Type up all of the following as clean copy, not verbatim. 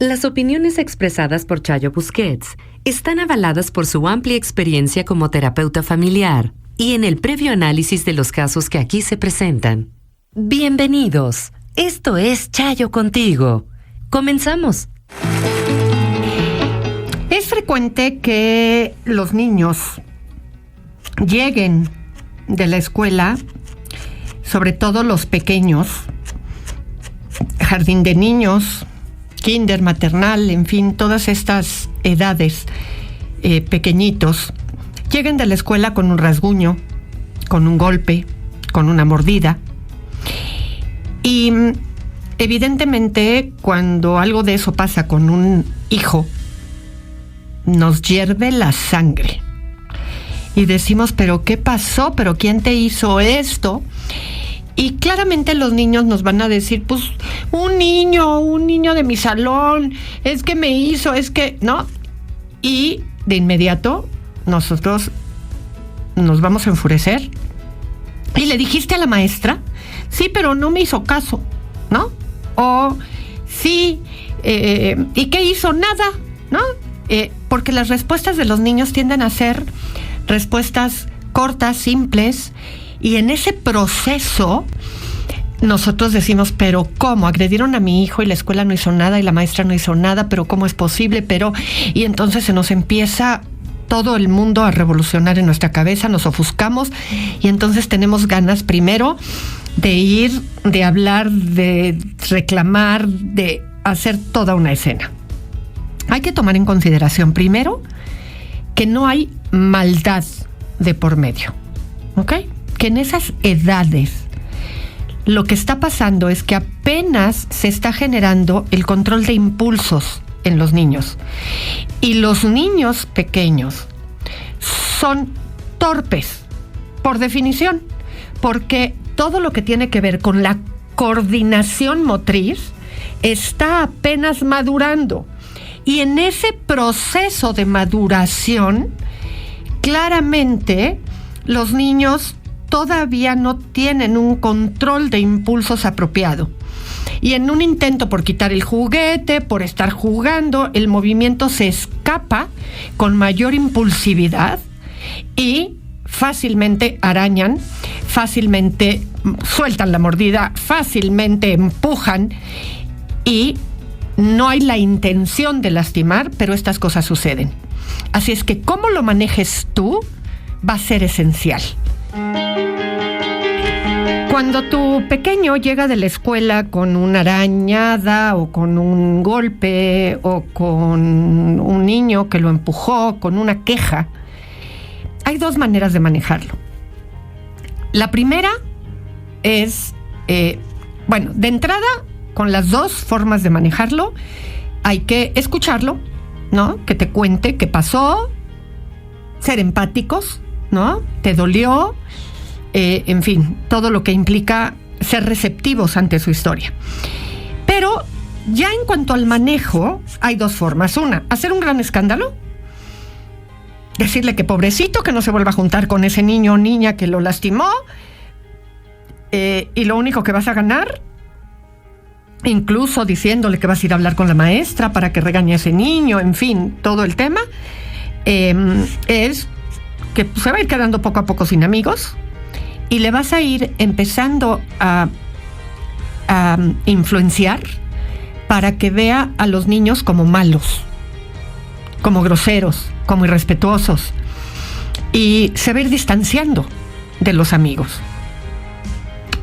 Las opiniones expresadas por Chayo Busquets están avaladas por su amplia experiencia como terapeuta familiar y en el previo análisis de los casos que aquí se presentan. Bienvenidos. Esto es Chayo Contigo. Comenzamos. Es frecuente que los niños lleguen de la escuela, sobre todo los pequeños, jardín de niños, kinder, maternal, en fin, todas estas edades, pequeñitos, lleguen de la escuela con un rasguño, con un golpe, con una mordida. Y evidentemente, cuando algo de eso pasa con un hijo, nos hierve la sangre. Y decimos, ¿pero qué pasó? ¿Pero quién te hizo esto? Y claramente los niños nos van a decir, pues, un niño de mi salón, es que me hizo, es que, ¿no? Y de inmediato nosotros nos vamos a enfurecer. ¿Y le dijiste a la maestra? Sí, pero no me hizo caso, ¿no? O sí, ¿y qué hizo? Nada, ¿no? Porque las respuestas de los niños tienden a ser respuestas cortas, simples, y en ese proceso nosotros decimos, pero ¿cómo? Agredieron a mi hijo y la escuela no hizo nada y la maestra no hizo nada, pero ¿cómo es posible? Y entonces se nos empieza todo el mundo a revolucionar en nuestra cabeza, nos ofuscamos y entonces tenemos ganas primero de ir, de hablar, de reclamar, de hacer toda una escena. Hay que tomar en consideración primero que no hay maldad de por medio, ¿ok? Que en esas edades lo que está pasando es que apenas se está generando el control de impulsos en los niños. Y los niños pequeños son torpes, por definición, porque todo lo que tiene que ver con la coordinación motriz está apenas madurando. Y en ese proceso de maduración, claramente los niños todavía no tienen un control de impulsos apropiado. Y en un intento por quitar el juguete, por estar jugando, el movimiento se escapa con mayor impulsividad y fácilmente arañan, fácilmente sueltan la mordida, fácilmente empujan y no hay la intención de lastimar, pero estas cosas suceden. Así es que cómo lo manejes tú va a ser esencial. Cuando tu pequeño llega de la escuela con una arañada o con un golpe o con un niño que lo empujó, con una queja, hay dos maneras de manejarlo. La primera es, de entrada, con las dos formas de manejarlo, hay que escucharlo, ¿no? Que te cuente qué pasó, ser empáticos, ¿no? Te dolió, en fin, todo lo que implica ser receptivos ante su historia. Pero ya en cuanto al manejo, hay dos formas. Una, hacer un gran escándalo, decirle que pobrecito, que no se vuelva a juntar con ese niño o niña que lo lastimó, y lo único que vas a ganar, incluso diciéndole que vas a ir a hablar con la maestra para que regañe a ese niño, en fin, todo el tema, es que se va a ir quedando poco a poco sin amigos y le vas a ir empezando a influenciar para que vea a los niños como malos, como groseros, como irrespetuosos, y se va a ir distanciando de los amigos.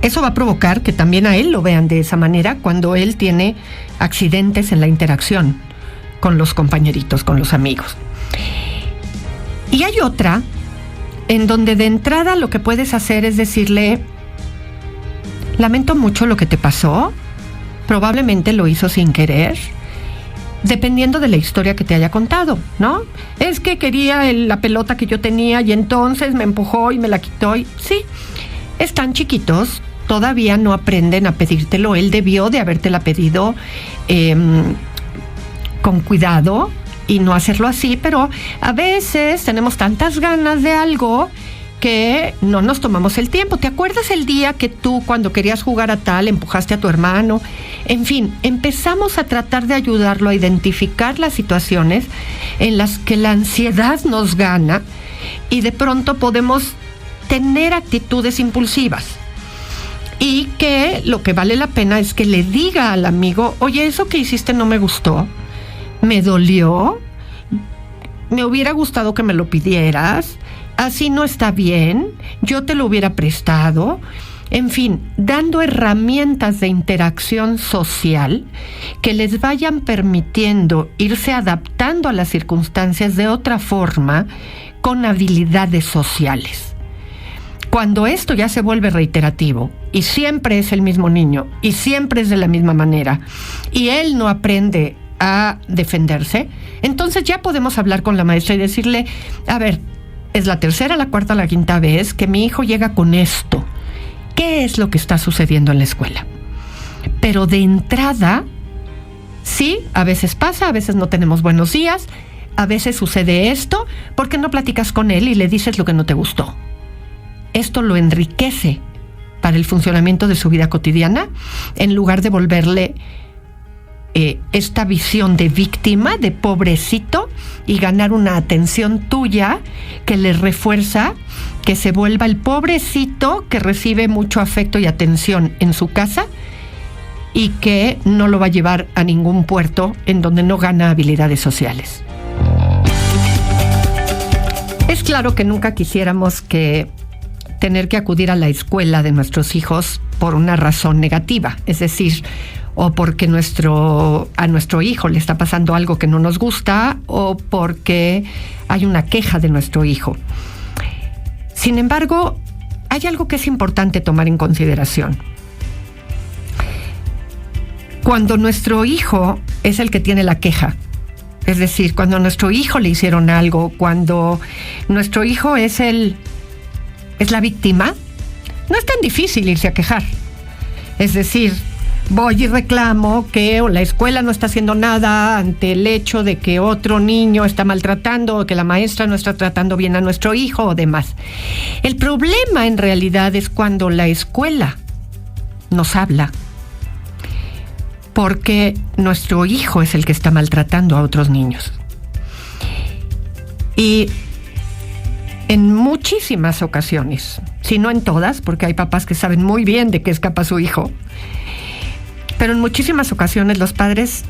Eso va a provocar que también a él lo vean de esa manera cuando él tiene accidentes en la interacción con los compañeritos, con los amigos. Y hay otra en donde de entrada lo que puedes hacer es decirle, lamento mucho lo que te pasó, probablemente lo hizo sin querer, dependiendo de la historia que te haya contado, ¿no? Es que quería la pelota que yo tenía y entonces me empujó y me la quitó. Y sí, están chiquitos, todavía no aprenden a pedírtelo. Él debió de habértela pedido con cuidado y no hacerlo así, pero a veces tenemos tantas ganas de algo que no nos tomamos el tiempo. ¿Te acuerdas el día que tú, cuando querías jugar a tal, empujaste a tu hermano? En fin, empezamos a tratar de ayudarlo a identificar las situaciones en las que la ansiedad nos gana y de pronto podemos tener actitudes impulsivas. Y que lo que vale la pena es que le diga al amigo: oye, eso que hiciste no me gustó, me dolió, me hubiera gustado que me lo pidieras, así no está bien, yo te lo hubiera prestado. En fin, dando herramientas de interacción social que les vayan permitiendo irse adaptando a las circunstancias de otra forma, con habilidades sociales. Cuando esto ya se vuelve reiterativo y siempre es el mismo niño y siempre es de la misma manera y él no aprende a defenderse, entonces ya podemos hablar con la maestra y decirle: a ver, es la tercera, la cuarta, la quinta vez que mi hijo llega con esto. ¿Qué es lo que está sucediendo en la escuela? Pero de entrada, sí, a veces pasa, a veces no tenemos buenos días, a veces sucede esto. ¿Por qué no platicas con él y le dices lo que no te gustó? Esto lo enriquece para el funcionamiento de su vida cotidiana, en lugar de volverle esta visión de víctima, de pobrecito, y ganar una atención tuya que le refuerza que se vuelva el pobrecito que recibe mucho afecto y atención en su casa y que no lo va a llevar a ningún puerto en donde no gana habilidades sociales. Es claro que nunca quisiéramos que tener que acudir a la escuela de nuestros hijos por una razón negativa, es decir, o porque a nuestro hijo le está pasando algo que no nos gusta, o porque hay una queja de nuestro hijo. Sin embargo, hay algo que es importante tomar en consideración. Cuando nuestro hijo es el que tiene la queja, es decir, cuando a nuestro hijo le hicieron algo, cuando nuestro hijo es la víctima, no es tan difícil irse a quejar. Es decir, voy y reclamo que la escuela no está haciendo nada ante el hecho de que otro niño está maltratando o que la maestra no está tratando bien a nuestro hijo o demás. El problema en realidad es cuando la escuela nos habla, porque nuestro hijo es el que está maltratando a otros niños. Y en muchísimas ocasiones, si no en todas, porque hay papás que saben muy bien de qué es capaz su hijo, pero en muchísimas ocasiones los padres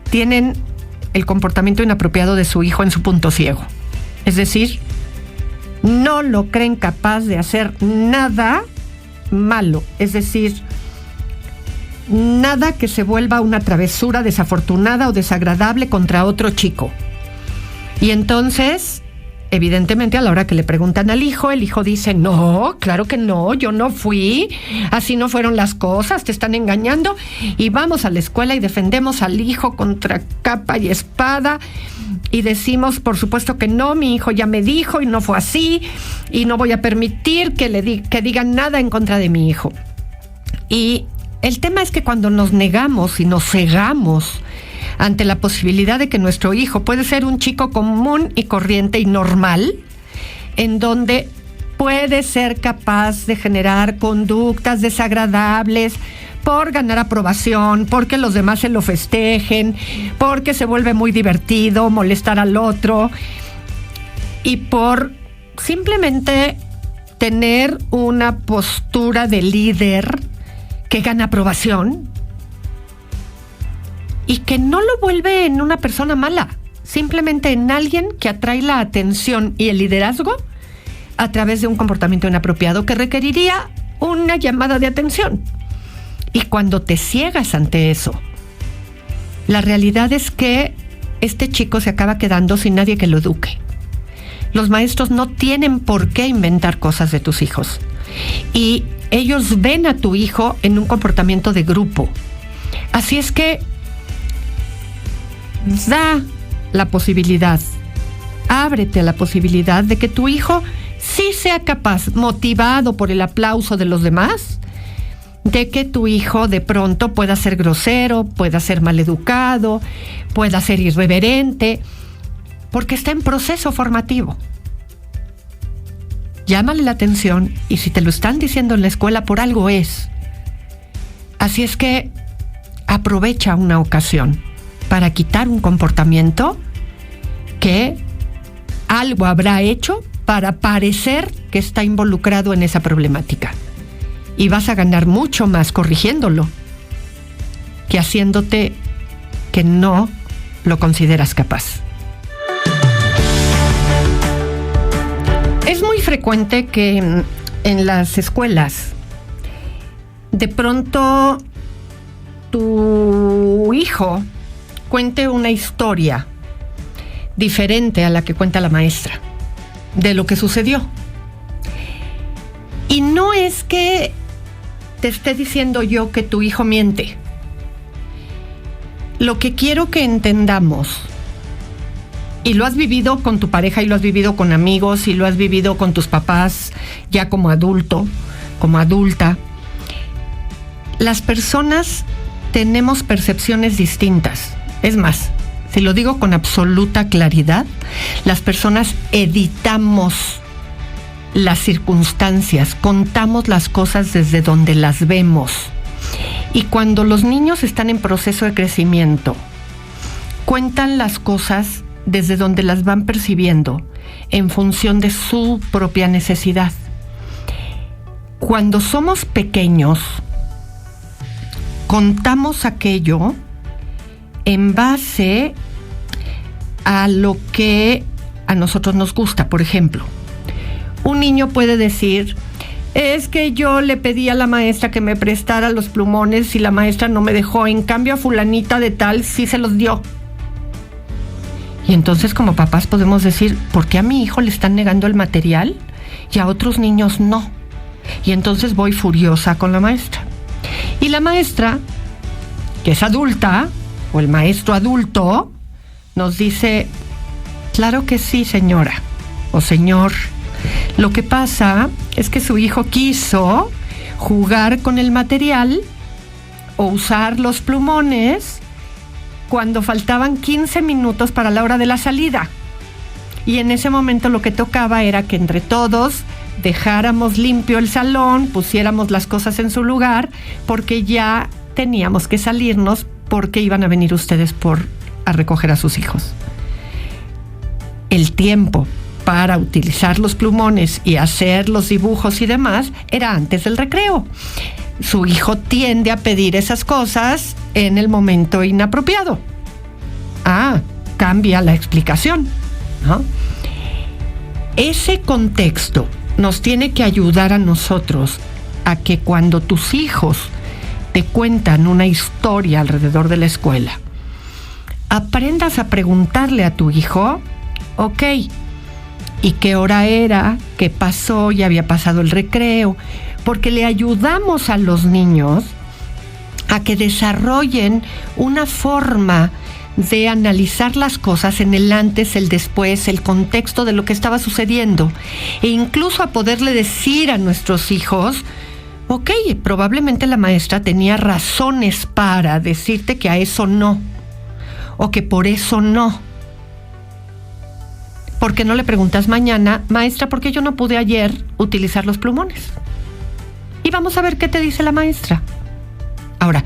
tienen el comportamiento inapropiado de su hijo en su punto ciego. Es decir, no lo creen capaz de hacer nada malo. Es decir, nada que se vuelva una travesura desafortunada o desagradable contra otro chico. Y entonces, evidentemente, a la hora que le preguntan al hijo, el hijo dice: no, claro que no, yo no fui, así no fueron las cosas, te están engañando. Y vamos a la escuela y defendemos al hijo contra capa y espada y decimos: por supuesto que no, mi hijo ya me dijo y no fue así, y no voy a permitir que digan nada en contra de mi hijo. Y el tema es que cuando nos negamos y nos cegamos ante la posibilidad de que nuestro hijo puede ser un chico común y corriente y normal, en donde puede ser capaz de generar conductas desagradables por ganar aprobación, porque los demás se lo festejen, porque se vuelve muy divertido molestar al otro y por simplemente tener una postura de líder que gana aprobación y que no lo vuelve en una persona mala, simplemente en alguien que atrae la atención y el liderazgo a través de un comportamiento inapropiado que requeriría una llamada de atención. Y cuando te ciegas ante eso, la realidad es que este chico se acaba quedando sin nadie que lo eduque. Los maestros no tienen por qué inventar cosas de tus hijos. Y ellos ven a tu hijo en un comportamiento de grupo. Así es que da la posibilidad, ábrete a la posibilidad de que tu hijo sí sea capaz, motivado por el aplauso de los demás, de que tu hijo de pronto pueda ser grosero, pueda ser maleducado, pueda ser irreverente, porque está en proceso formativo. llámale la atención, y si te lo están diciendo en la escuela, por algo es. Así es que aprovecha una ocasión para quitar un comportamiento que algo habrá hecho para parecer que está involucrado en esa problemática. Y vas a ganar mucho más corrigiéndolo que haciéndote que no lo consideras capaz. Es muy frecuente que en las escuelas de pronto tu hijo cuente una historia diferente a la que cuenta la maestra de lo que sucedió. Y no es que te esté diciendo yo que tu hijo miente. Lo que quiero que entendamos, y lo has vivido con tu pareja, y lo has vivido con amigos, y lo has vivido con tus papás ya como adulto, como adulta, las personas tenemos percepciones distintas. Es más, si lo digo con absoluta claridad, las personas editamos las circunstancias, contamos las cosas desde donde las vemos. Y cuando los niños están en proceso de crecimiento, cuentan las cosas desde donde las van percibiendo, en función de su propia necesidad. Cuando somos pequeños, contamos aquello en base a lo que a nosotros nos gusta. Por ejemplo, un niño puede decir: es que yo le pedí a la maestra que me prestara los plumones y la maestra no me dejó, en cambio a fulanita de tal sí se los dio. Y entonces, como papás, podemos decir: ¿por qué a mi hijo le están negando el material y a otros niños no? Y entonces voy furiosa con la maestra. Y la maestra, que es adulta, o el maestro adulto, nos dice: claro que sí, señora o señor. Lo que pasa es que su hijo quiso jugar con el material o usar los plumones cuando faltaban 15 minutos para la hora de la salida. Y en ese momento lo que tocaba era que entre todos dejáramos limpio el salón, pusiéramos las cosas en su lugar, porque ya teníamos que salirnos, porque iban a venir ustedes a recoger a sus hijos. El tiempo para utilizar los plumones y hacer los dibujos y demás era antes del recreo. Su hijo tiende a pedir esas cosas en el momento inapropiado. Cambia la explicación, ¿no? Ese contexto nos tiene que ayudar a nosotros a que cuando tus hijos te cuentan una historia alrededor de la escuela, aprendas a preguntarle a tu hijo: ok, ¿y qué hora era? ¿Qué pasó? ¿Ya había pasado el recreo? Porque le ayudamos a los niños a que desarrollen una forma de analizar las cosas en el antes, el después, el contexto de lo que estaba sucediendo, e incluso a poderle decir a nuestros hijos: ok, probablemente la maestra tenía razones para decirte que a eso no, o que por eso no. ¿Por qué no le preguntas mañana: maestra, ¿por qué yo no pude ayer utilizar los plumones? Y vamos a ver qué te dice la maestra. Ahora,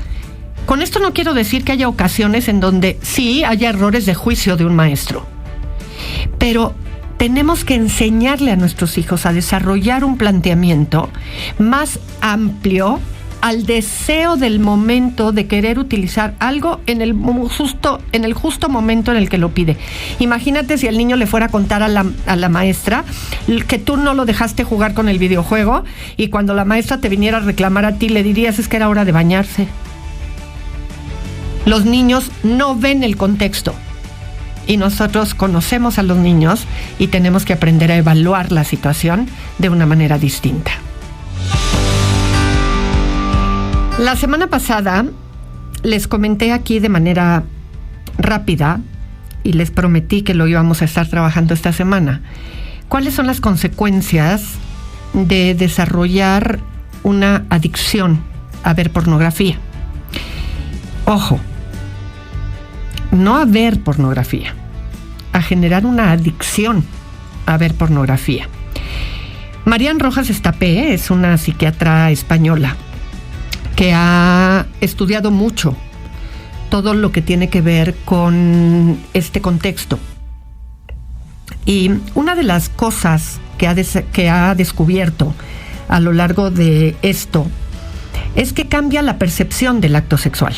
con esto no quiero decir que haya ocasiones en donde sí haya errores de juicio de un maestro, pero tenemos que enseñarle a nuestros hijos a desarrollar un planteamiento más amplio al deseo del momento de querer utilizar algo en el justo momento en el que lo pide. Imagínate si el niño le fuera a contar a la maestra que tú no lo dejaste jugar con el videojuego, y cuando la maestra te viniera a reclamar a ti, le dirías: es que era hora de bañarse. Los niños no ven el contexto, y nosotros conocemos a los niños y tenemos que aprender a evaluar la situación de una manera distinta. La semana pasada les comenté aquí de manera rápida, y les prometí que lo íbamos a estar trabajando esta semana, cuáles son las consecuencias de desarrollar una adicción a ver pornografía. Ojo, no a ver pornografía, a generar una adicción a ver pornografía. Marian Rojas Estapé es una psiquiatra española que ha estudiado mucho todo lo que tiene que ver con este contexto. Y una de las cosas que ha descubierto a lo largo de esto es que cambia la percepción del acto sexual.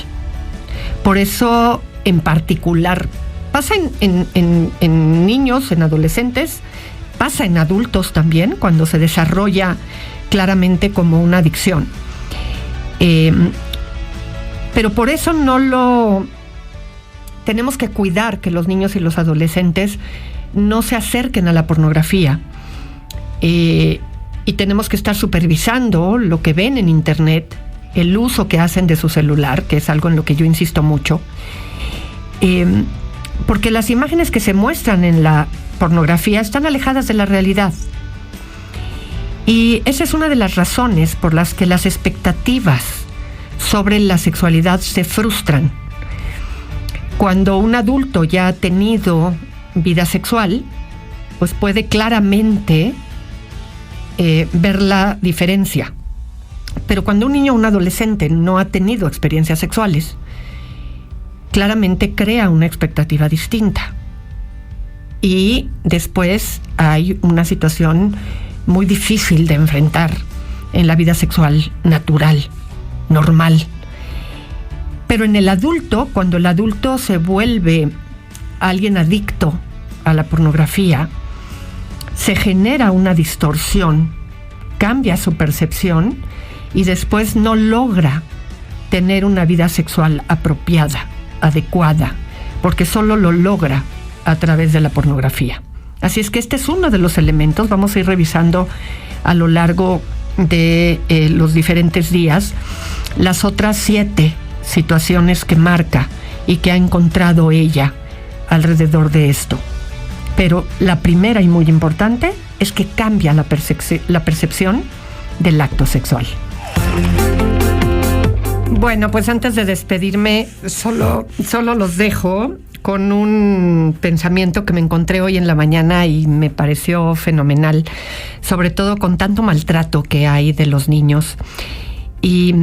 Por eso, en particular, pasa en niños, en adolescentes, pasa en adultos también, cuando se desarrolla claramente como una adicción. Pero por eso tenemos que cuidar que los niños y los adolescentes no se acerquen a la pornografía. Y tenemos que estar supervisando lo que ven en internet, el uso que hacen de su celular, que es algo en lo que yo insisto mucho. Porque las imágenes que se muestran en la pornografía están alejadas de la realidad. Y esa es una de las razones por las que las expectativas sobre la sexualidad se frustran. Cuando un adulto ya ha tenido vida sexual, pues puede claramente ver la diferencia. Pero cuando un niño o un adolescente no ha tenido experiencias sexuales, claramente crea una expectativa distinta. Y después hay una situación muy difícil de enfrentar en la vida sexual natural, normal. Pero en el adulto, cuando el adulto se vuelve alguien adicto a la pornografía, se genera una distorsión, cambia su percepción y después no logra tener una vida sexual apropiada, adecuada, porque solo lo logra a través de la pornografía. Así es que este es uno de los elementos. Vamos a ir revisando a lo largo de los diferentes días las otras 7 situaciones que marca y que ha encontrado ella alrededor de esto. Pero la primera y muy importante es que cambia la percepción del acto sexual. Bueno, pues antes de despedirme, solo los dejo con un pensamiento que me encontré hoy en la mañana y me pareció fenomenal, sobre todo con tanto maltrato que hay de los niños. Y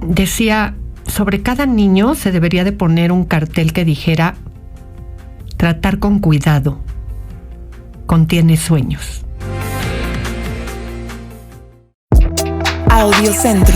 decía, sobre cada niño se debería de poner un cartel que dijera: tratar con cuidado, contiene sueños. Audiocentro.